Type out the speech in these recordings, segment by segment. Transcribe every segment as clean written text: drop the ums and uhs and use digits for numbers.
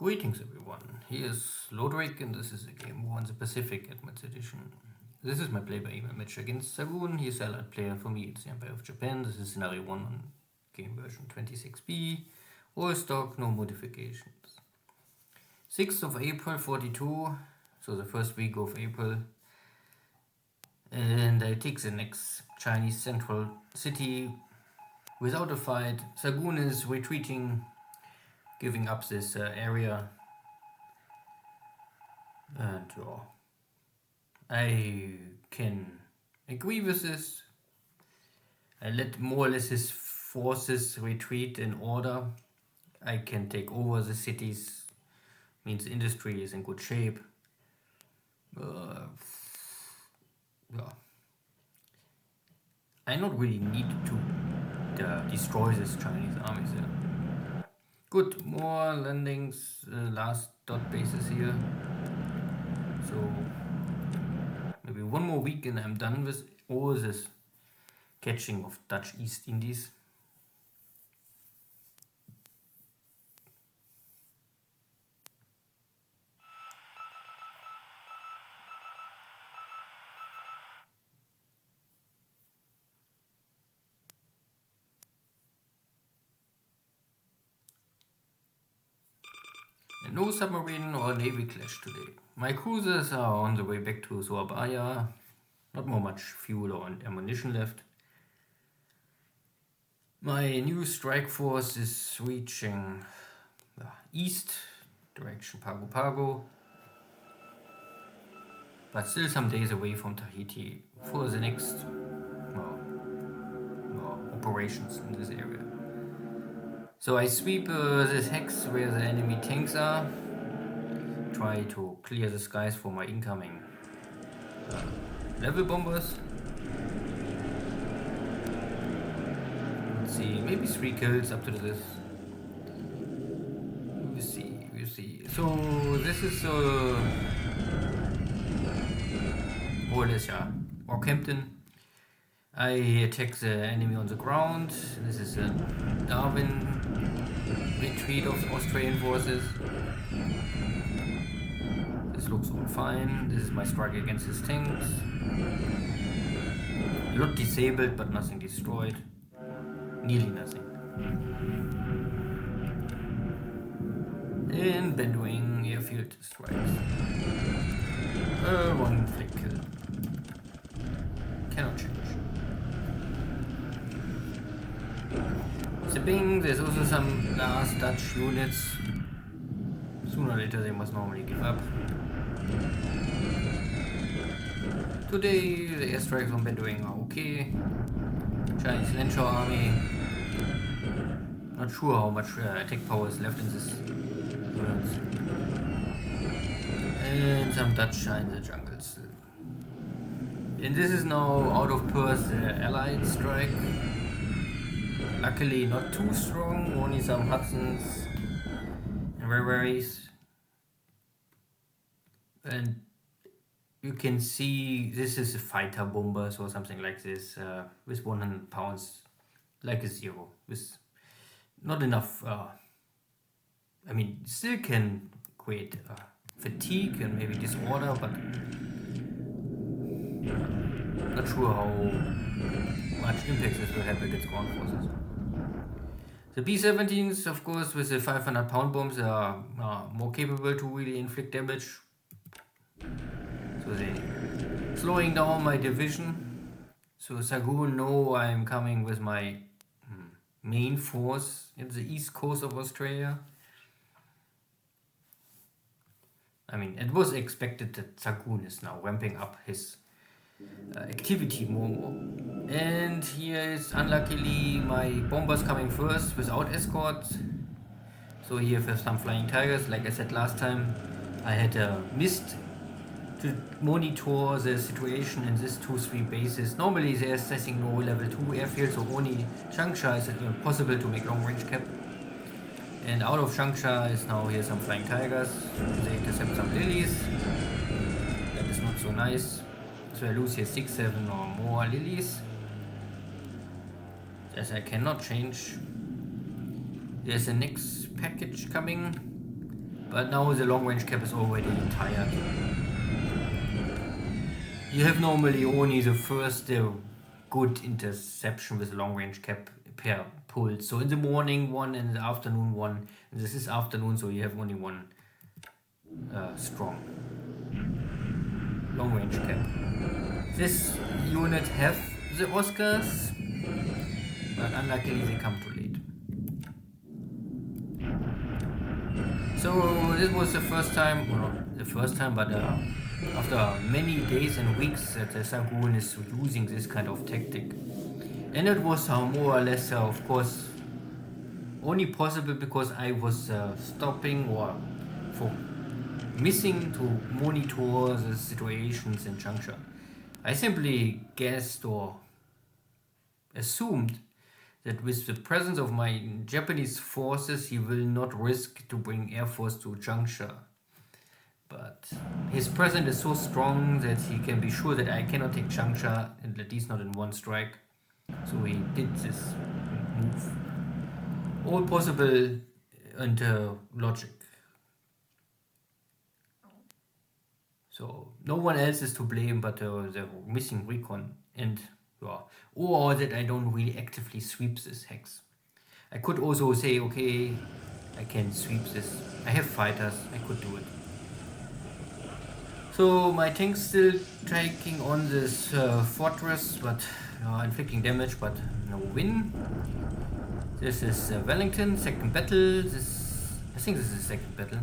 Greetings everyone, here's Lodrik and this is a Game War in the Pacific Admits Edition. This is my play-by-email match against Xargun. He's a allied player for me, it's the Empire of Japan. This is scenario 1 on game version 26B. All stock, no modifications. 6th of April 42, so the first week of April. And I take the next Chinese central city without a fight. Xargun is retreating, giving up this area, and I can agree with this. I let more or less his forces retreat in order. I can take over the cities, means industry is in good shape. I not really need to destroy this Chinese armies there. Good, more landings, last dot bases here. So maybe one more week and I'm done with all this catching of Dutch East Indies. And no submarine or navy clash today. My cruisers are on the way back to Surabaya. Not more much fuel or ammunition left. My new strike force is reaching east, direction Pago Pago. But still some days away from Tahiti for the next operations in this area. So I sweep this hex where the enemy tanks are, try to clear the skies for my incoming level bombers. Let's see, maybe 3 kills up to this. We'll see. So this is more or less, Orkhampton. I attack the enemy on the ground. This is a Darwin retreat of the Australian forces. This looks all fine. This is my strike against his tanks. A lot disabled, but nothing destroyed. Nearly nothing. And Bedouin airfield strikes. 1 flick kill. Cannot change. Zipping, there's also some last Dutch units. Sooner or later they must normally give up. Today the airstrikes on Bedouin are okay. Chinese Landshore army. Not sure how much attack power is left in this units. And some Dutch in the jungle still. And this is now out of Perth, the Allied strike. Luckily not too strong, only some Hudsons and Rararies. And you can see this is a fighter bombers or something like this, with 100 pounds, like a zero, with not enough, still can create fatigue and maybe disorder, but not sure how much impact this will have against ground forces. The B-17s, of course, with the 500 pound bombs are more capable to really inflict damage. So they slowing down my division. So Xargun know I'm coming with my main force in the east coast of Australia. I mean, it was expected that Xargun is now ramping up his activity more. And here is unluckily my bombers coming first without escorts. So here for some flying tigers, like I said last time, I had missed to monitor the situation in these 2-3 bases. Normally they're assessing no level 2 airfield, so only Changsha is possible to make long range cap. And out of Changsha is now here some flying tigers. They intercept some lilies. That is not so nice. So I lose here 6, 7 or more lilies. As I cannot change. There's a next package coming. But now the long range cap is already tired. You have normally only the first good interception with long range cap per pulse. So in the morning one and in the afternoon one. And this is afternoon, so you have only one strong long range cap. This unit have the Oscars, but unluckily they come too late. So this was the first time, well not the first time, but after many days and weeks that the Xargun is using this kind of tactic. And it was more or less, of course, only possible because I was stopping or for missing to monitor the situations in juncture. I simply guessed or assumed that with the presence of my Japanese forces he will not risk to bring air force to juncture. But his presence is so strong that he can be sure that I cannot take juncture, and at least not in one strike. So he did this move. All possible under logic. So no one else is to blame but the missing recon and or that I don't really actively sweep this hex. I could also say, okay, I can sweep this. I have fighters, I could do it. So my tank's still taking on this fortress, but inflicting damage, but no win. This is Wellington, second battle. I think this is the second battle.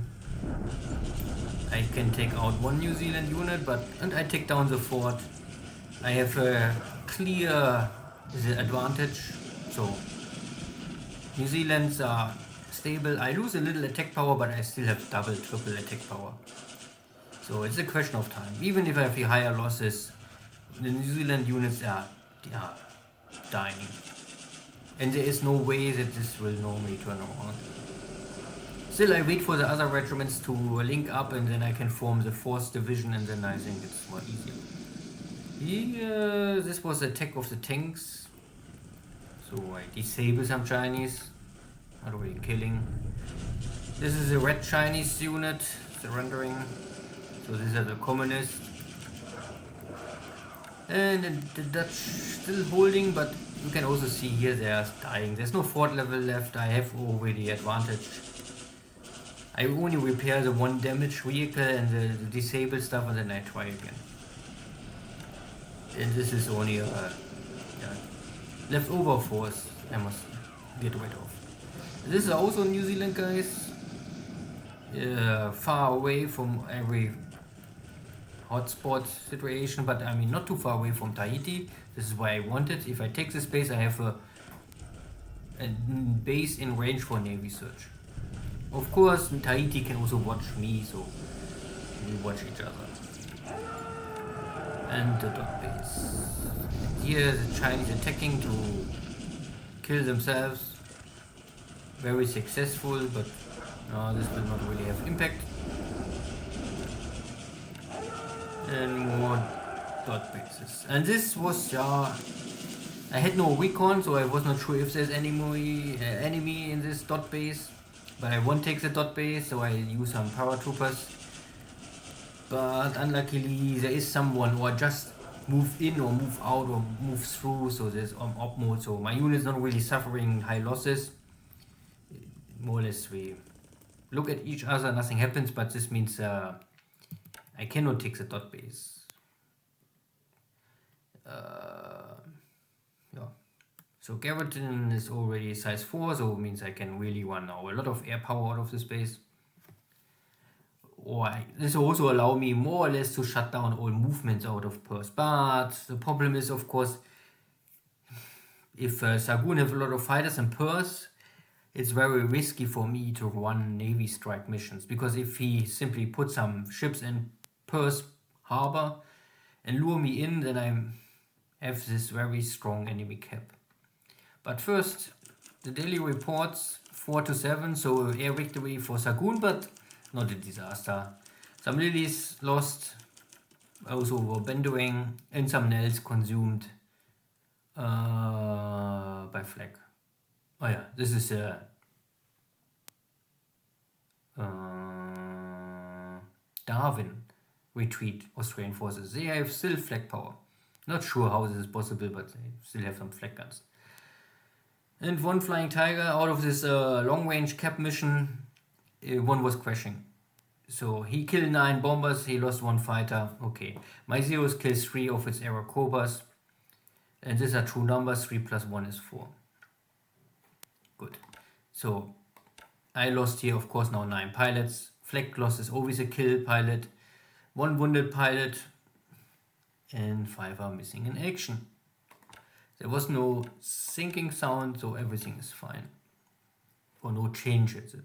I can take out one New Zealand unit, and I take down the fort. I have a clear advantage. So New Zealand's are stable. I lose a little attack power, but I still have double, triple attack power. So it's a question of time. Even if I have the higher losses, the New Zealand units are dying. And there is no way that this will normally turn around. Still, I wait for the other regiments to link up and then I can form the 4th division and then I think it's more easier. Here, this was the attack of the tanks. So I disable some Chinese. Not really killing. This is a red Chinese unit surrendering. So these are the communists. And the Dutch still holding, but you can also see here they are dying. There's no fort level left. I have already advantage. I only repair the one damaged vehicle and the disabled stuff and then I try again. And this is only a leftover force I must get rid of. This is also New Zealand guys. Far away from every hotspot situation, but I mean not too far away from Tahiti. This is why I want it. If I take this base, I have a base in range for Navy search. Of course, Tahiti can also watch me, so we watch each other. And the dot base. Here the Chinese attacking to kill themselves. Very successful, but this will not really have impact. And more dot bases. And this was, I had no recon, so I was not sure if there's enemy in this dot base. But I won't take the dot base, so I use some paratroopers. But unluckily, there is someone or just move in or move out or move through, so there's op mode. So my unit is not really suffering high losses. More or less, we look at each other, nothing happens, but this means I cannot take the dot base. So Garrison is already size 4, so it means I can really run now a lot of air power out of this base. Or this also allow me more or less to shut down all movements out of Perth. But the problem is, of course, if Xargun have a lot of fighters in Perth, it's very risky for me to run Navy strike missions. Because if he simply puts some ships in Perth harbor and lure me in, then I have this very strong enemy cap. But first, the daily reports 4 to 7, so air victory for Xargun, but not a disaster. Some lilies lost, also were bendering, and some nails consumed by flag. Oh yeah, this is Darwin retreat Australian forces. They have still flag power. Not sure how this is possible, but they still have some flag guns. And one Flying Tiger out of this long-range cap mission, one was crashing. So he killed 9 bombers, he lost 1 fighter. Okay, my Zeros kills 3 of its Aero Cobras. And these are true numbers, 3 plus 1 is 4. Good. So I lost here, of course, now 9 pilots. Flag loss is always a kill pilot. 1 wounded pilot. And 5 are missing in action. There was no sinking sound, so everything is fine. Or no change at the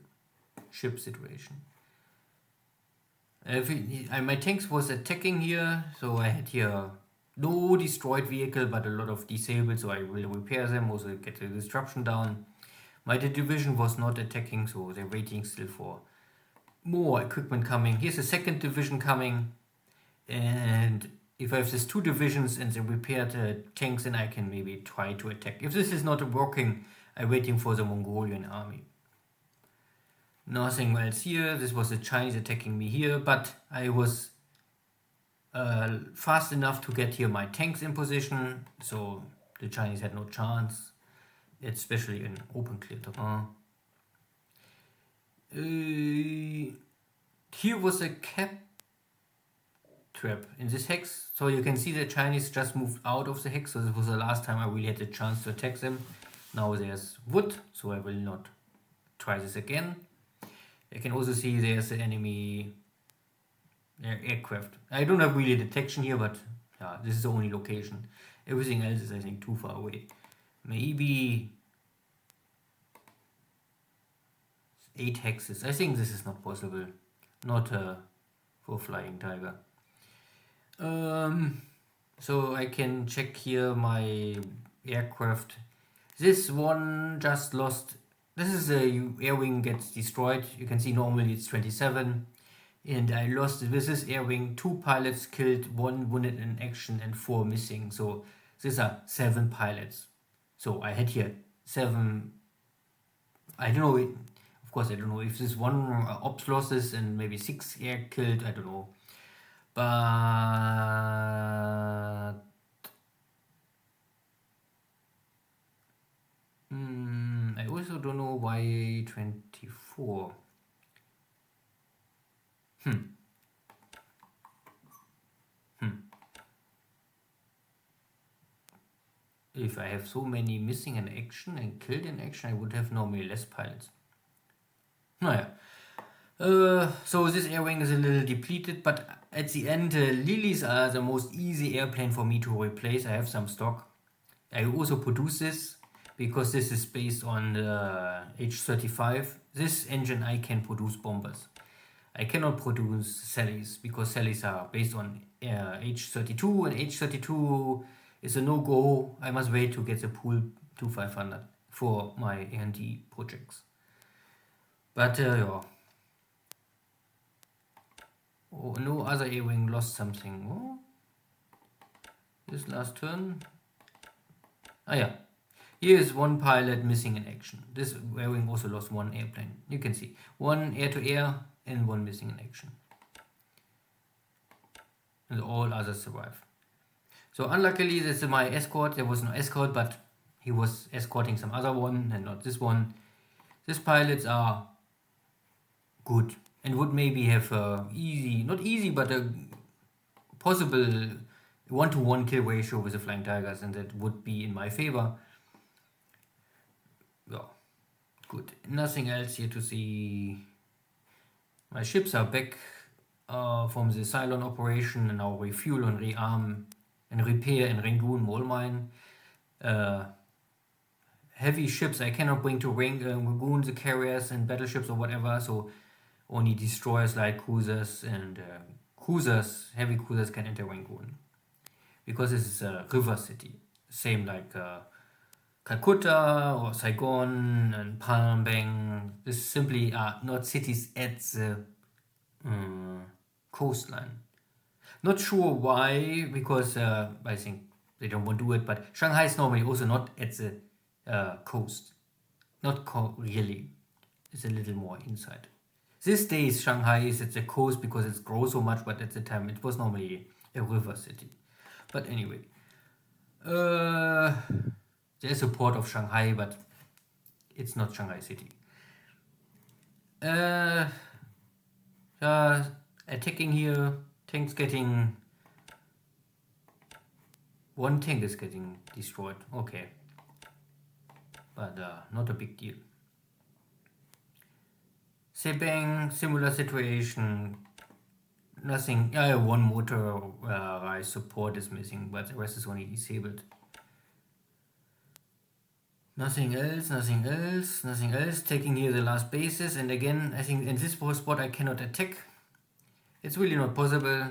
ship situation. My tanks was attacking here, so I had here no destroyed vehicle, but a lot of disabled, so I will repair them, also get the disruption down. My division was not attacking, so they're waiting still for more equipment coming. Here's the 2nd division coming, and if I have these 2 divisions and they repaired tanks, then I can maybe try to attack. If this is not working, I'm waiting for the Mongolian army. Nothing else here. This was the Chinese attacking me here, but I was fast enough to get here my tanks in position, so the Chinese had no chance, especially in open clear terrain. Here was a cap trap in this hex, so you can see the Chinese just moved out of the hex, so this was the last time I really had the chance to attack them. Now there's wood, so I will not try this again. You can also see there's the enemy aircraft. I don't have really detection here, but yeah, this is the only location. Everything else is, I think, too far away. Maybe 8 hexes. I think this is not possible. Not for Flying Tiger. So I can check here my aircraft. This one just lost. This is a air wing gets destroyed. You can see normally it's 27. And I lost with this air wing 2 pilots killed, 1 wounded in action, and 4 missing. So these are 7 pilots. So I had here 7. I don't know. Of course, I don't know if this 1 ops losses and maybe 6 air killed. I don't know. But I also don't know why 24. If I have so many missing in action and killed in action, I would have normally less pilots. Naja. So this air wing is a little depleted, but at the end, Lilies are the most easy airplane for me to replace. I have some stock. I also produce this because this is based on the H-35. This engine I can produce bombers. I cannot produce Sallies because Sallies are based on H-32, and H-32 is a no-go. I must wait to get the pool to 500 for my A&D projects. But yeah. Oh, no other A-wing lost something. Oh. This last turn. Ah yeah. Here is 1 pilot missing in action. This A-wing also lost 1 airplane. You can see 1 air-to-air and 1 missing in action. And all others survive. So unluckily, this is my escort. There was no escort, but he was escorting some other one and not this one. These pilots are good and would maybe have easy, not easy, but a possible 1-to-1 kill ratio with the Flying Tigers, and that would be in my favor. Yeah, good. Nothing else here to see. My ships are back from the Cylon operation and now refuel and rearm and repair in Rangoon mole mine. Heavy ships I cannot bring to Rangoon, the carriers and battleships or whatever, so only destroyers, light cruisers and cruisers, heavy cruisers can enter Rangoon. Because this is a river city, same like Calcutta or Saigon and Palm Bang. This simply are not cities at the coastline. Not sure why, because I think they don't want to do it, but Shanghai is normally also not at the coast. Not really. It's a little more inside. These days Shanghai is at the coast because it grows so much, but at the time it was normally a river city. But anyway, there's a port of Shanghai, but it's not Shanghai city. Attacking here, tanks getting... One tank is getting destroyed, okay. But not a big deal. Sebang, similar situation. Nothing, one motor rise support is missing, but the rest is only disabled. Nothing else. Taking here the last bases, and again, I think in this spot I cannot attack. It's really not possible.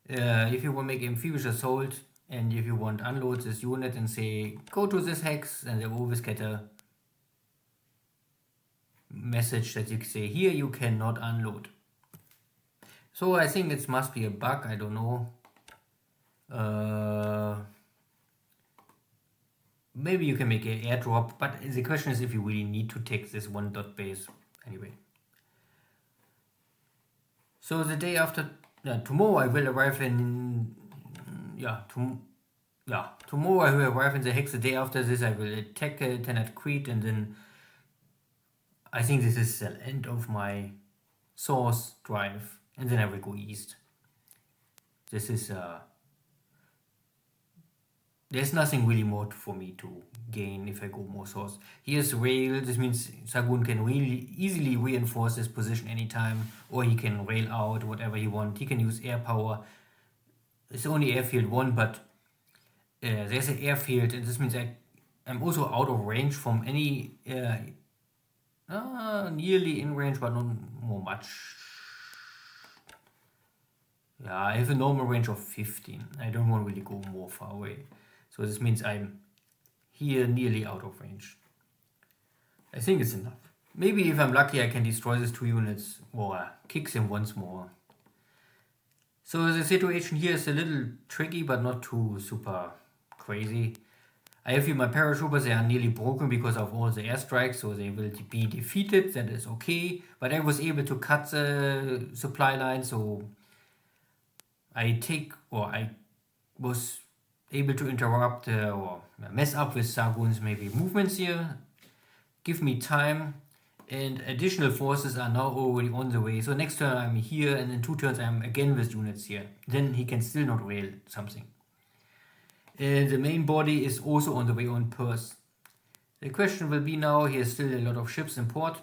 If you want to make amphibious assault, and if you want unload this unit and say, go to this hex, and they always get a message that you say, here you cannot unload. So I think it must be a bug, I don't know. Maybe you can make an airdrop, but the question is if you really need to take this one dot base. Anyway. So the day after, tomorrow I will arrive in, tomorrow I will arrive in the hex. The day after this I will attack Tenet Crete, and then I think this is the end of my source drive, and then I will go east. This is there's nothing really more for me to gain if I go more source. Here's rail. This means Xargun can really easily reinforce his position anytime, or he can rail out whatever he wants. He can use air power. It's only airfield 1, but there's an airfield, and this means I'm also out of range from any nearly in range, but not more much. Yeah, I have a normal range of 15. I don't want to really go more far away. So this means I'm here nearly out of range. I think it's enough. Maybe if I'm lucky I can destroy these 2 units or kick them once more. So the situation here is a little tricky, but not too super crazy. I have here my paratroopers. They are nearly broken because of all the airstrikes, so they will be defeated. That is okay. But I was able to cut the supply line, so I was able to interrupt or mess up with Xargun's maybe movements here, give me time, and additional forces are now already on the way. So next turn I'm here, and in 2 turns I'm again with units here. Then he can still not rail something. The main body is also on the way on Perth. The question will be now, he has still a lot of ships in port,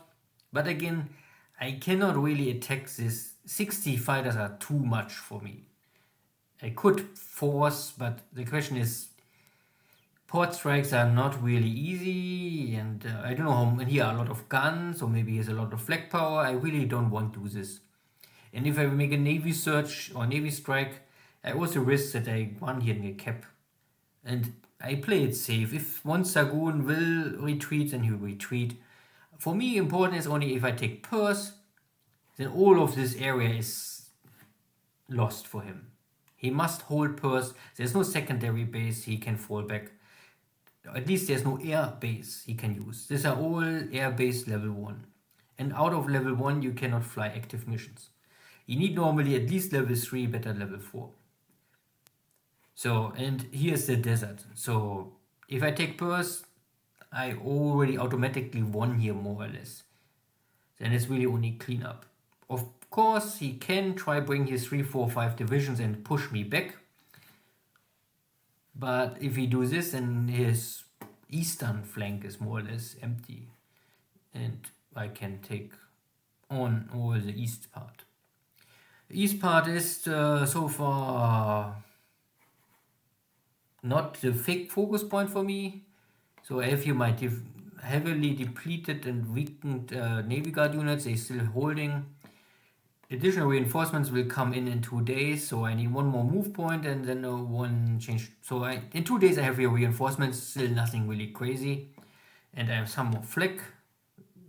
but again, I cannot really attack this. 60 fighters are too much for me. I could force, but the question is, port strikes are not really easy, and I don't know how many. Here are a lot of guns, or maybe he has a lot of flag power. I really don't want to do this. And if I make a navy search or navy strike, I also risk that I one here and get cap. And I play it safe. If one Xargun will retreat, then he will retreat. For me, important is only if I take Perth, then all of this area is lost for him. He must hold Perth. There's no secondary base he can fall back. At least there's no air base he can use. These are all air base level 1. And out of level 1 you cannot fly active missions. You need normally at least level 3, better level 4. So, and here's the desert. So if I take Perth, I already automatically won here more or less. Then it's really only cleanup. Of course, he can try bring his 3, 4, 5 divisions and push me back. But if he do this, then his eastern flank is more or less empty. And I can take on all the east part. The east part is so far not the big focus point for me. So I have here my heavily depleted and weakened Navy Guard units. They're still holding. Additional reinforcements will come in 2 days, so I need one more move point and then one change. So in 2 days I have here reinforcements, still nothing really crazy. And I have some more flak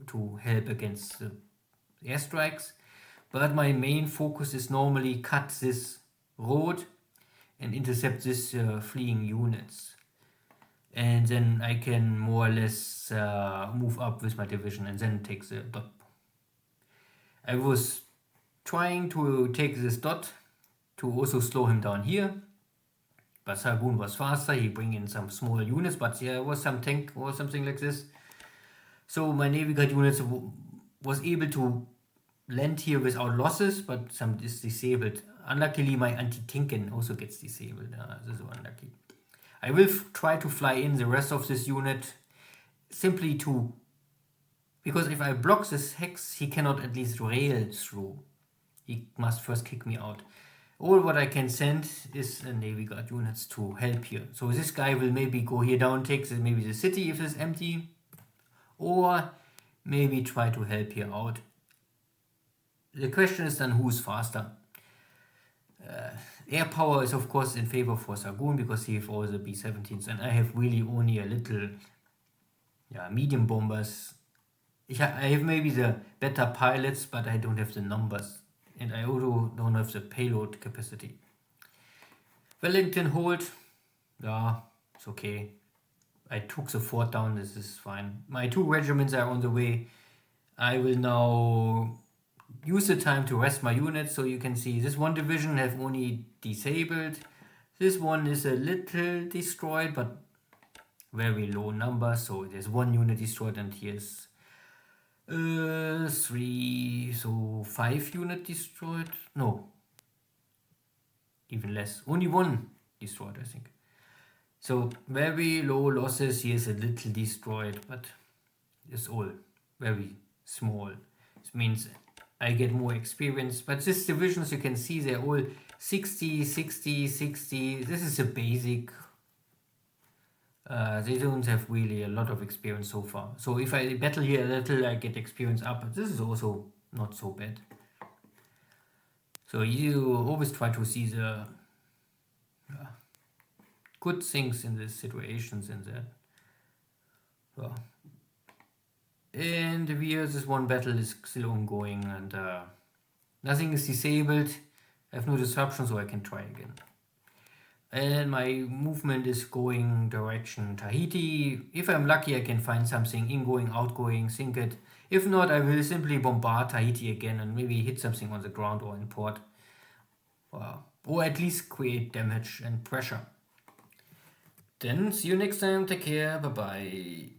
to help against the airstrikes. But my main focus is normally cut this road and intercept this fleeing units. And then I can more or less move up with my division and then take the dot. I was trying to take this dot to also slow him down here, but Xargun was faster. He bring in some small units, but there was some tank or something like this. So my Navy Guard units was able to land here without losses, but some is disabled. Unluckily, my anti-Tinken also gets disabled. This is unlucky. I will try to fly in the rest of this unit simply to... Because if I block this hex, he cannot at least rail through. He must first kick me out. All what I can send is Navy Guard units to help here. So this guy will maybe go here down, take maybe the city if it's empty. Or maybe try to help here out. The question is then who's faster. Air power is of course in favor for Xargun because he has all the B-17s and I have really only a little medium bombers. I have maybe the better pilots, but I don't have the numbers. And I also don't have the payload capacity. Wellington hold. Yeah, it's okay. I took the fort down, this is fine. My 2 regiments are on the way. I will now use the time to rest my units, so you can see this one division have only disabled. This one is a little destroyed, but very low number. So there's 1 unit destroyed, and here's 3, so 5 unit destroyed. No, even less. Only 1 destroyed, I think. So very low losses. Here's a little destroyed, but it's all very small. This means I get more experience. But these divisions, you can see they're all 60, 60, 60. This is a basic. They don't have really a lot of experience so far. So if I battle here a little, I get experience up. This is also not so bad. So you always try to see the good things in these situations in there. So. And here this one battle is still ongoing and nothing is disabled. I have no disruption, so I can try again. And my movement is going direction Tahiti. If I'm lucky, I can find something ingoing, outgoing, sink it. If not, I will simply bombard Tahiti again and maybe hit something on the ground or in port. Or at least create damage and pressure. Then see you next time. Take care. Bye bye.